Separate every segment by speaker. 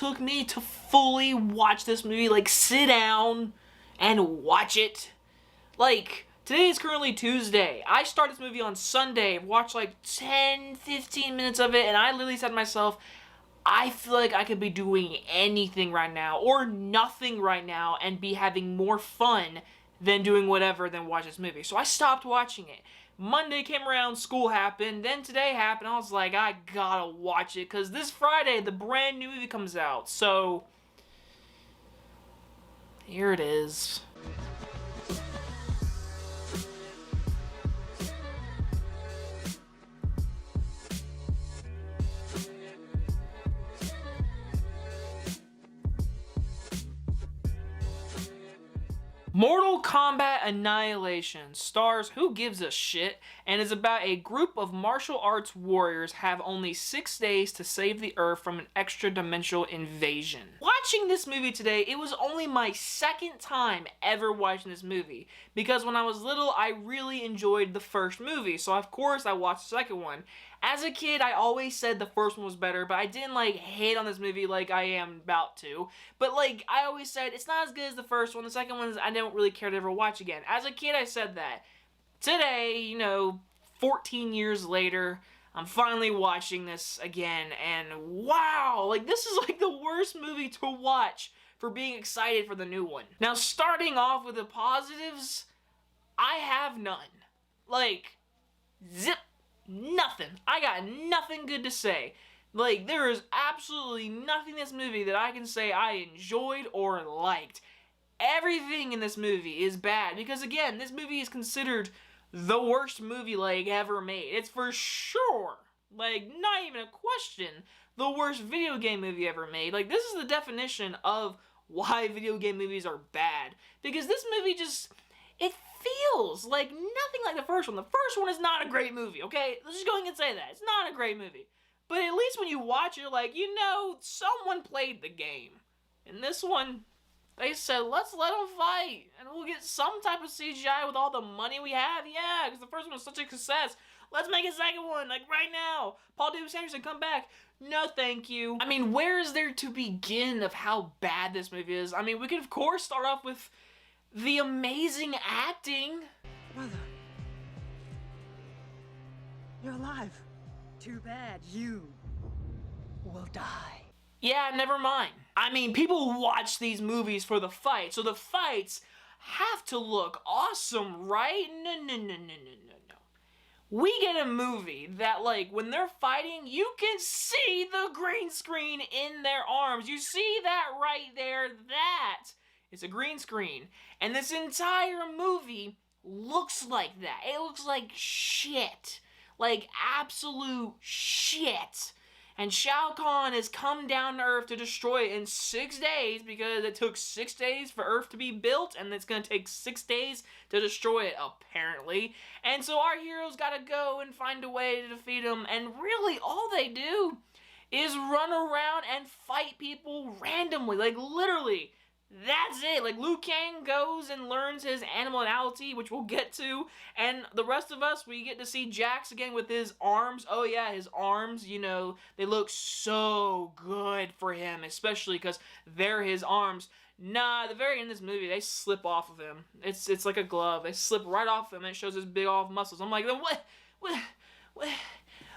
Speaker 1: took me to fully watch this movie, like sit down and watch it. Like, today is currently Tuesday. I started this movie on Sunday, watched like 10, 15 minutes of it, and I literally said to myself, I feel like I could be doing anything right now, or nothing right now, and be having more fun than doing whatever than watch this movie. So I stopped watching it. Monday came around, school happened, then today happened, I was like, I gotta watch it, because this Friday, the brand new movie comes out. So, here it is. Mortal Kombat Annihilation stars Who Gives a Shit and is about a group of martial arts warriors have only 6 days to save the Earth from an extra-dimensional invasion. Watching this movie today, it was only my second time ever watching this movie, because when I was little, I really enjoyed the first movie, so of course I watched the second one. As a kid, I always said the first one was better, but I didn't, like, hate on this movie like I am about to. But, like, I always said, it's not as good as the first one. The second one, I don't really care to ever watch again. As a kid, I said that. Today, you know, 14 years later, I'm finally watching this again, and wow! Like, this is, like, the worst movie to watch for being excited for the new one. Now, starting off with the positives, I have none. Like, zip. Nothing. I got nothing good to say. Like, there is absolutely nothing in this movie that I can say I enjoyed or liked. Everything in this movie is bad, because again, this movie is considered the worst movie, like, ever made. It's for sure, like, not even a question, the worst video game movie ever made. Like, this is the definition of why video game movies are bad. Because this movie just, it feels like nothing like the first one. The first one is not a great movie, okay? Let's just go ahead and say that. It's not a great movie. But at least when you watch it, you're like, you know, someone played the game. In this one, they said, let's let them fight, and we'll get some type of CGI with all the money we have. Yeah, because the first one was such a success. Let's make a second one, like right now. Paul Davis Anderson, come back. No, thank you. I mean, where is there to begin of how bad this movie is? I mean, we could, of course, start off with the amazing acting.
Speaker 2: Brother, you're alive. Too bad you will die.
Speaker 1: Yeah, never mind. I mean, people watch these movies for the fight, so the fights have to look awesome, right? No. We get a movie that, like, when they're fighting, you can see the green screen in their arms. You see that right there? That is a green screen. And this entire movie looks like that. It looks like shit. Like absolute shit. And Shao Kahn has come down to Earth to destroy it in 6 days, because it took 6 days for Earth to be built, and it's going to take 6 days to destroy it, apparently. And so our heroes got to go and find a way to defeat him, and really all they do is run around and fight people randomly, like literally. That's it. Like, Liu Kang goes and learns his animality, which we'll get to, and the rest of us, we get to see Jax again with his arms. Oh yeah, his arms, you know, they look so good for him, especially because they're his arms. Nah, at the very end of this movie, they slip off of him. It's like a glove. They slip right off him, and it shows his big off muscles. I'm like,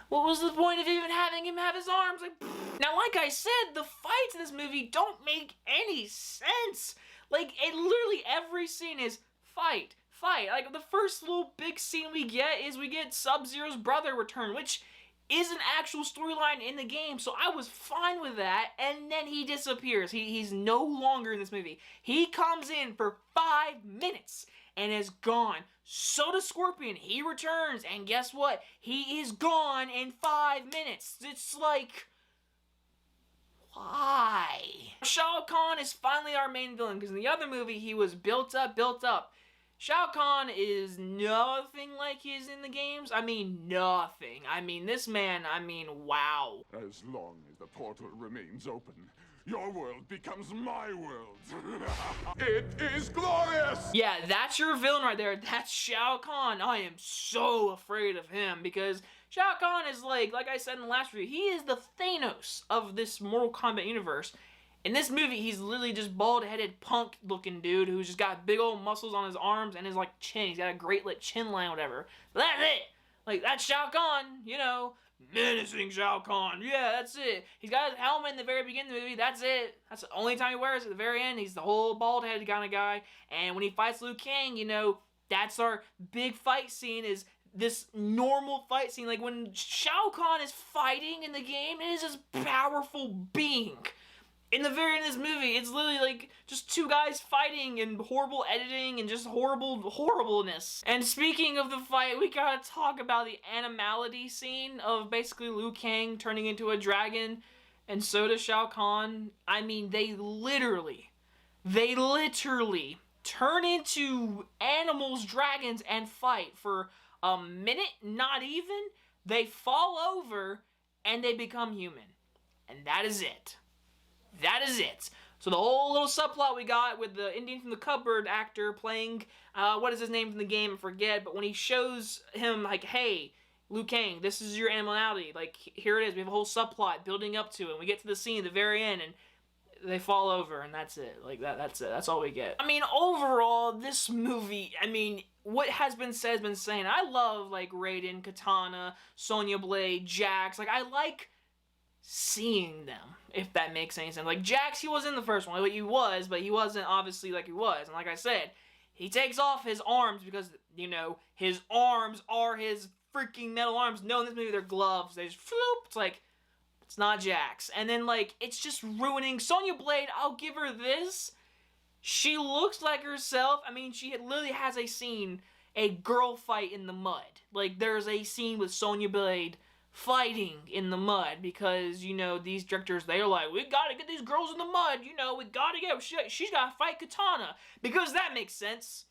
Speaker 1: what was the point of even having him have his arms? Like, now, like I said, the fights in this movie don't make any sense. Like, it literally, every scene is fight. Like, the first little big scene we get is we get Sub-Zero's brother return, which is an actual storyline in the game, so I was fine with that, and then he disappears. He's no longer in this movie. He comes in for 5 minutes and is gone. So does Scorpion. He returns, and guess what? He is gone in 5 minutes. It's like, why? Shao Kahn is finally our main villain, because in the other movie, he was built up. Shao Kahn is nothing like he is in the games. I mean, nothing. I mean, this man, I mean, wow.
Speaker 3: As long as the portal remains open, your world becomes my world. It is glorious!
Speaker 1: Yeah, that's your villain right there. That's Shao Kahn. I am so afraid of him, because Shao Kahn is like I said in the last review, he is the Thanos of this Mortal Kombat universe. In this movie, he's literally just bald-headed punk-looking dude who's just got big old muscles on his arms and his like chin. He's got a great like chin line, whatever. But that's it. Like that's Shao Kahn, you know, menacing Shao Kahn. Yeah, that's it. He's got his helmet in the very beginning of the movie. That's it. That's the only time he wears it. At the very end, he's the whole bald-headed kind of guy. And when he fights Liu Kang, you know, that's our big fight scene. Is this normal fight scene? Like when Shao Kahn is fighting in the game, it is this powerful being. In the very end of this movie, it's literally like just two guys fighting and horrible editing and just horribleness. And speaking of the fight, we gotta talk about the animality scene of basically Liu Kang turning into a dragon, and so does Shao Kahn. I mean, they literally turn into animals, dragons, and fight for a minute, not even. They fall over and they become human. And that is it. That is it. So the whole little subplot we got with the Indian from the cupboard actor playing, what is his name from the game, I forget, but when he shows him, like, hey, Liu Kang, this is your animality, like, here it is, we have a whole subplot building up to it, and we get to the scene at the very end, and they fall over, and that's it. Like, that's it. That's all we get. I mean, overall, this movie, I mean, what has been said has been saying. I love, like, Raiden, Katana, Sonya Blade, Jax, like, I like seeing them, if that makes any sense. Like, Jax, he was in the first one, like, he was, but he wasn't obviously like he was. And like I said, he takes off his arms because, you know, his arms are his freaking metal arms. No, in this movie, they're gloves. They just floop. It's like, it's not Jax. And then, like, it's just ruining Sonya Blade. I'll give her this. She looks like herself. I mean, she literally has a scene, a girl fight in the mud. Like, there's a scene with Sonya Blade fighting in the mud because, you know, these directors, they're like, we gotta get these girls in the mud, you know, we gotta get, she's gotta fight Katana, because that makes sense.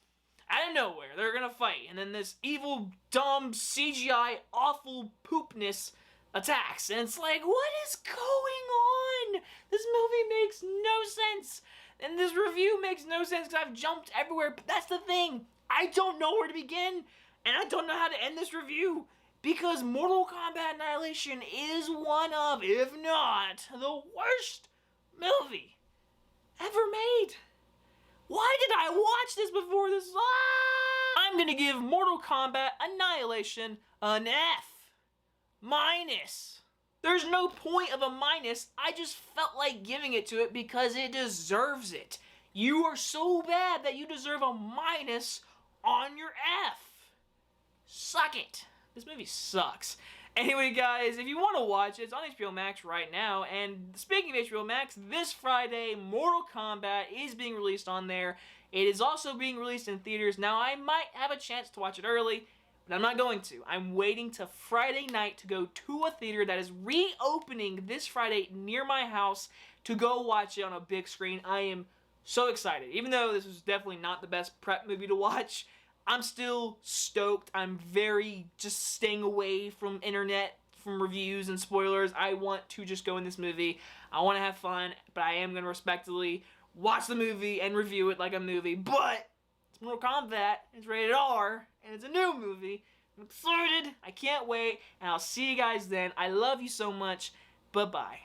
Speaker 1: Out of nowhere, they're gonna fight, and then this evil, dumb, CGI, awful poopness attacks, and it's like, what is going on? This movie makes no sense, and this review makes no sense because I've jumped everywhere, but that's the thing, I don't know where to begin, and I don't know how to end this review. Because Mortal Kombat Annihilation is one of, if not, the worst movie ever made. Why did I watch this before this? I'm gonna give Mortal Kombat Annihilation an F minus. There's no point of a minus. I just felt like giving it to it because it deserves it. You are so bad that you deserve a minus on your F. Suck it. This movie sucks. Anyway, guys, if you want to watch it, it's on HBO Max right now. And speaking of HBO Max, this Friday, Mortal Kombat is being released on there. It is also being released in theaters. Now, I might have a chance to watch it early, but I'm not going to. I'm waiting to Friday night to go to a theater that is reopening this Friday near my house to go watch it on a big screen. I am so excited. Even though this was definitely not the best prep movie to watch, I'm still stoked. I'm very just staying away from internet, from reviews and spoilers. I want to just go in this movie. I want to have fun, but I am going to respectfully watch the movie and review it like a movie. But it's Mortal Kombat, it's rated R, and it's a new movie. I'm excited. I can't wait, and I'll see you guys then. I love you so much. Bye-bye.